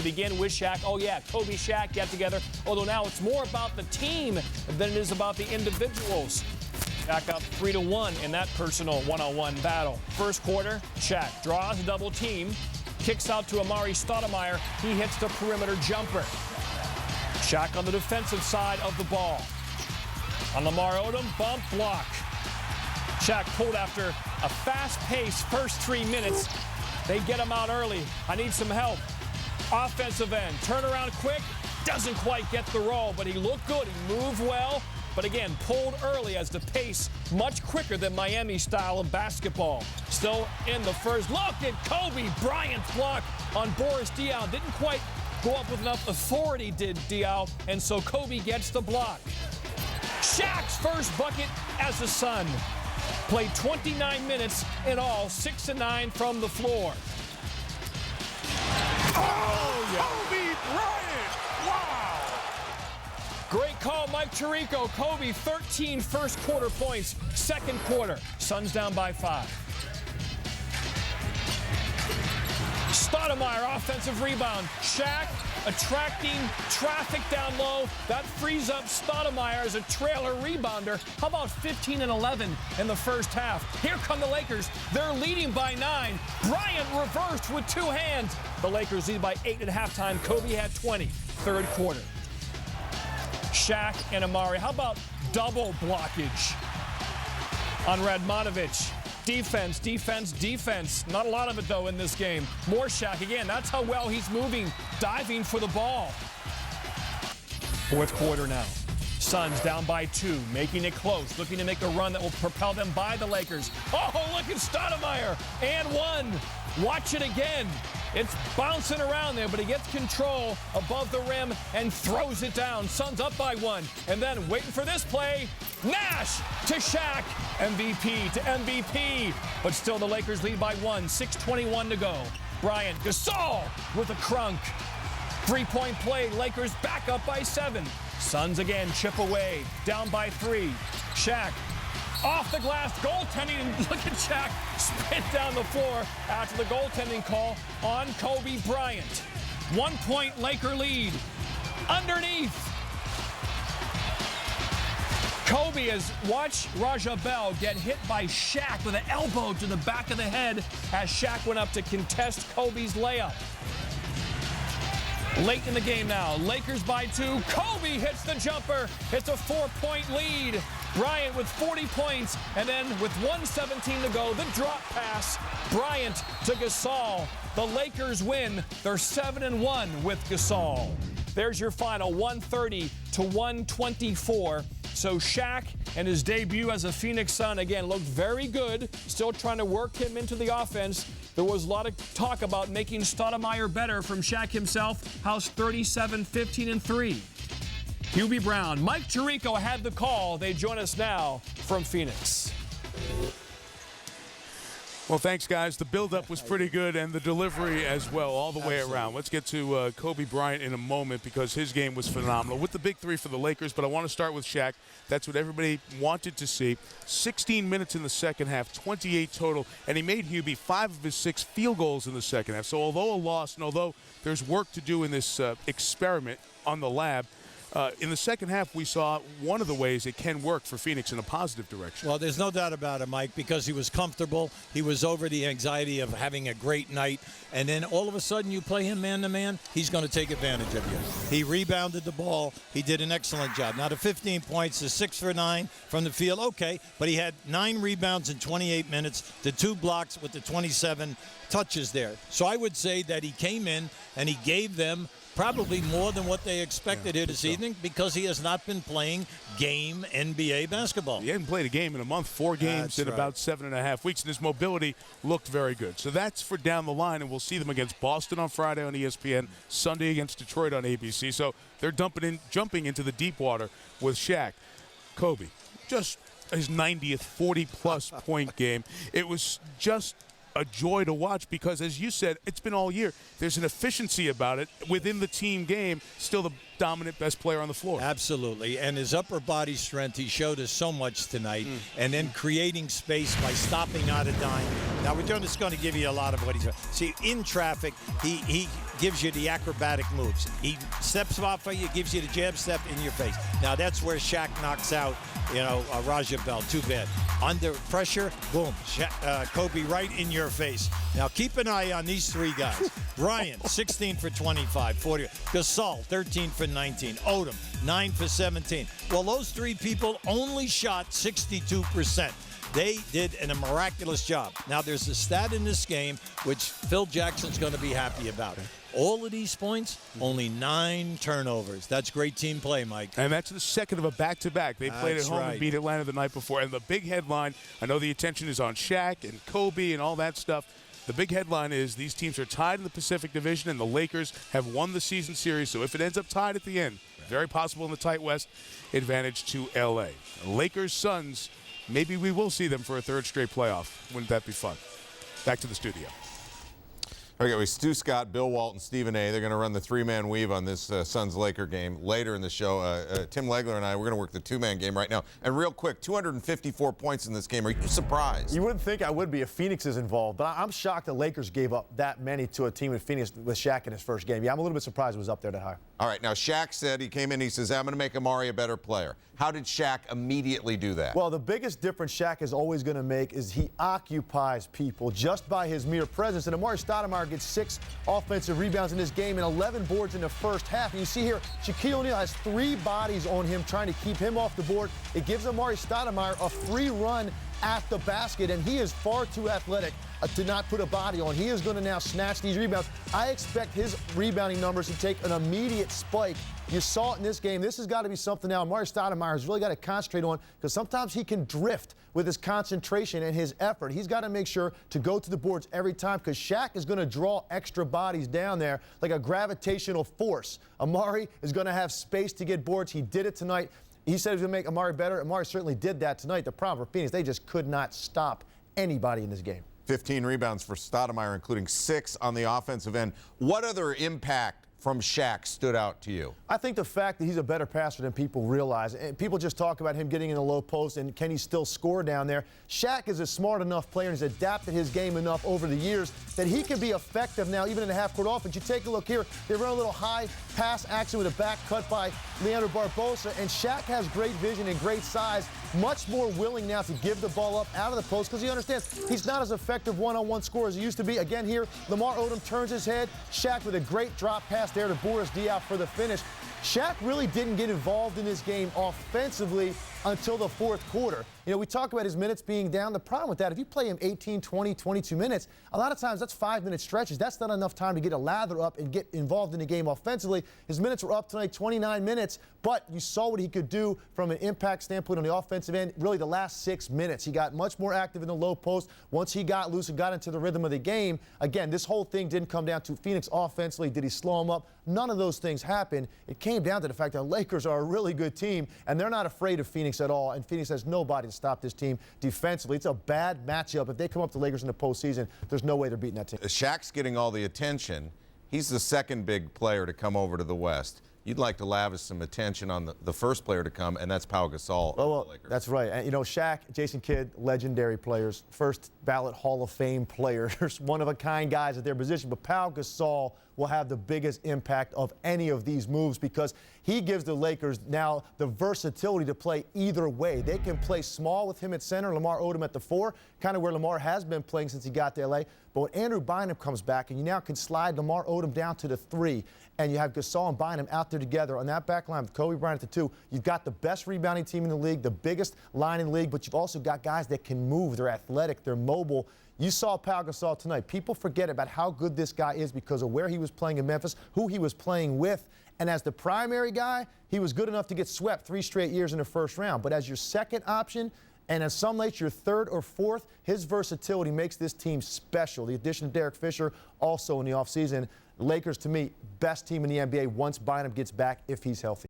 begin with Shaq. Oh, yeah, Kobe, Shaq get together. Although now it's more about the team than it is about the individuals. Shaq up 3-1 in that personal one-on-one battle. First quarter, Shaq draws a double team, kicks out to Amari Stoudemire. He hits the perimeter jumper. Shaq on the defensive side of the ball. On Lamar Odom, bump block. Shaq pulled after a fast-paced first 3 minutes. They get him out early. I need some help. Offensive end, turn around quick. Doesn't quite get the roll, but he looked good. He moved well, but again, pulled early as the pace much quicker than Miami's style of basketball. Still in the first. Look at Kobe Bryant's block on Boris Diaw. Didn't quite go up with enough authority, did Diaw, and so Kobe gets the block. Shaq's first bucket as a Sun. Played 29 minutes in all, 6 of 9 from the floor. Oh, yeah. Kobe Bryant! Wow! Great call, Mike Tirico. Kobe, 13 first quarter points. Second quarter, Suns down by 5. Stoudemire, offensive rebound. Shaq attracting traffic down low. That frees up Stoudemire as a trailer rebounder. How about 15 and 11 in the first half? Here come the Lakers. They're leading by 9. Bryant reversed with 2 hands. The Lakers lead by 8 at halftime. Kobe had 20. Third quarter. Shaq and Amari. How about double blockage on Radmanovic? Defense, defense, defense. Not a lot of it, though, in this game. More Shaq again. That's how well he's moving, diving for the ball. Fourth quarter now. Suns down by 2, making it close, looking to make a run that will propel them by the Lakers. Oh, look at Stoudemire. And 1. Watch it again. It's bouncing around there, but he gets control above the rim and throws it down. Suns up by 1. And then waiting for this play, Nash to Shaq. MVP to MVP. But still the Lakers lead by 1. 6:21 to go. Bryant, Gasol with a crunk. 3-point play. Lakers back up by 7. Suns again chip away. Down by 3. Shaq off the glass, goaltending, and look at Shaq spit down the floor after the goaltending call on Kobe Bryant. 1-point Laker lead. Underneath. Kobe has watched Raja Bell get hit by Shaq with an elbow to the back of the head as Shaq went up to contest Kobe's layup. Late in the game now, Lakers by 2. Kobe hits the jumper. It's a 4-point lead. Bryant with 40 points, and then with 1:17 to go, the drop pass. Bryant to Gasol. The Lakers win. They're 7-1 with Gasol. There's your final, 130 to 124. So Shaq and his debut as a Phoenix Sun, again, looked very good. Still trying to work him into the offense. There was a lot of talk about making Stoudemire better from Shaq himself. House 37, 15, and 3. Hubie Brown, Mike Tirico had the call. They join us now from Phoenix. Well, thanks, guys. The build-up was pretty good, and the delivery as well, all the way around. Let's get to Kobe Bryant in a moment because his game was phenomenal with the big 3 for the Lakers, but I want to start with Shaq. That's what everybody wanted to see. 16 minutes in the second half, 28 total, and he made Hubie 5 of his 6 field goals in the second half. So although a loss, and although there's work to do in this experiment on the lab, in the second half, we saw one of the ways it can work for Phoenix in a positive direction. Well, there's no doubt about it, Mike, because he was comfortable. He was over the anxiety of having a great night. And then all of a sudden you play him man-to-man, he's going to take advantage of you. He rebounded the ball. He did an excellent job. Now, the 15 points, the 6 for 9 from the field, okay. But he had 9 rebounds in 28 minutes, the 2 blocks with the 27 touches there. So I would say that he came in and he gave them probably more than what they expected here this evening because he has not been playing game NBA basketball. He hadn't played a game in a month, 4 games in about 7.5 weeks, and his mobility looked very good. So that's for down the line, and we'll see them against Boston on Friday on ESPN, Sunday against Detroit on ABC. So they're jumping into the deep water with Shaq. Kobe, just his 90th 40-plus point game. It was just a joy to watch because, as you said, it's been all year. There's an efficiency about it within the team game. Still the dominant best player on the floor. Absolutely. And his upper body strength, he showed us so much tonight. And then creating space by stopping out a dime, Now, we're just going to give you a lot of what he's doing. See, in traffic, he gives you the acrobatic moves. He steps off of you, gives you the jab step in your face. Now, that's where Shaq knocks out, Raja Bell. Too bad. Under pressure, boom. Kobe right in your face. Now, keep an eye on these three guys. Ryan, 16 for 25, 40. Gasol, 13 for 19. Odom, 9 for 17. Well, those three people only shot 62%. They did a miraculous job. Now, there's a stat in this game which Phil Jackson's going to be happy about. All of these points, only 9 turnovers. That's great team play, Mike. And that's the second of a back-to-back. They played at home and beat Atlanta the night before. And the big headline, I know the attention is on Shaq and Kobe and all that stuff. The big headline is these teams are tied in the Pacific Division, and the Lakers have won the season series. So if it ends up tied at the end, very possible in the tight West, advantage to L.A. Lakers, Suns, maybe we will see them for a third straight playoff. Wouldn't that be fun? Back to the studio. Okay, we Stu Scott, Bill Walton, Stephen A. They're going to run the three-man weave on this Suns-Laker game later in the show. Tim Legler and I, we're going to work the two-man game right now. And real quick, 254 points in this game. Are you surprised? You wouldn't think I would be if Phoenix is involved, but I'm shocked the Lakers gave up that many to a team in Phoenix with Shaq in his first game. Yeah, I'm a little bit surprised it was up there that high. All right, now Shaq said, he came in, he says, I'm going to make Amari a better player. How did Shaq immediately do that? Well, the biggest difference Shaq is always going to make is he occupies people just by his mere presence. And Amari Stoudemire gets 6 offensive rebounds in this game and 11 boards in the first half. And you see here, Shaquille O'Neal has 3 bodies on him trying to keep him off the board. It gives Amari Stoudemire a free run at the basket, and he is far too athletic to not put a body on. He is going to now snatch these rebounds. I expect his rebounding numbers to take an immediate spike. You saw it in this game. This has got to be something now Amari Stoudemire has really got to concentrate on, because sometimes he can drift with his concentration and his effort. He's got to make sure to go to the boards every time, because Shaq is going to draw extra bodies down there like a gravitational force. Amari is going to have space to get boards. He did it tonight. He said he was going to make Amari better. Amari certainly did that tonight. The problem for Phoenix, they just could not stop anybody in this game. 15 rebounds for Stoudemire, including 6 on the offensive end. What other impact from Shaq stood out to you? I think the fact that he's a better passer than people realize. And people just talk about him getting in the low post and can he still score down there. Shaq is a smart enough player and has adapted his game enough over the years that he can be effective now even in the half-court offense. You take a look here, they run a little high pass action with a back cut by Leandro Barbosa, and Shaq has great vision and great size, much more willing now to give the ball up out of the post because he understands he's not as effective one-on-one scorer as he used to be. Again here, Lamar Odom turns his head. Shaq with a great drop pass there to Boris Diaw for the finish. Shaq really didn't get involved in this game offensively until the fourth quarter. You know, we talk about his minutes being down. The problem with that, if you play him 18, 20, 22 minutes, a lot of times that's 5-minute stretches. That's not enough time to get a lather up and get involved in the game offensively. His minutes were up tonight, 29 minutes, but you saw what he could do from an impact standpoint on the offensive end. Really, the last 6 minutes, he got much more active in the low post. Once he got loose and got into the rhythm of the game, again, this whole thing didn't come down to Phoenix offensively. Did he slow him up? None of those things happened. It came down to the fact that the Lakers are a really good team, and they're not afraid of Phoenix at all, and Phoenix has nobody to stop this team defensively. It's a bad matchup. If they come up to the Lakers in the postseason, there's no way they're beating that team. Shaq's getting all the attention. He's the second big player to come over to the West. You'd like to lavish some attention on the first player to come, and that's Pau Gasol. Well, that's right. And, you know, Shaq, Jason Kidd, legendary players, first ballot Hall of Fame players, one-of-a-kind guys at their position. But Pau Gasol will have the biggest impact of any of these moves because he gives the Lakers now the versatility to play either way. They can play small with him at center, Lamar Odom at the 4, kind of where Lamar has been playing since he got to L.A. But when Andrew Bynum comes back, and you now can slide Lamar Odom down to the 3, and you have Gasol and Bynum out there together on that back line with Kobe Bryant at the 2, you've got the best rebounding team in the league, the biggest line in the league, but you've also got guys that can move. They're athletic. They're mobile. You saw Pau Gasol tonight. People forget about how good this guy is because of where he was playing in Memphis, who he was playing with. And as the primary guy, he was good enough to get swept 3 straight years in the first round. But as your second option, and as some nights your third or fourth, his versatility makes this team special. The addition of Derek Fisher also in the offseason. The Lakers, to me, best team in the NBA once Bynum gets back if he's healthy.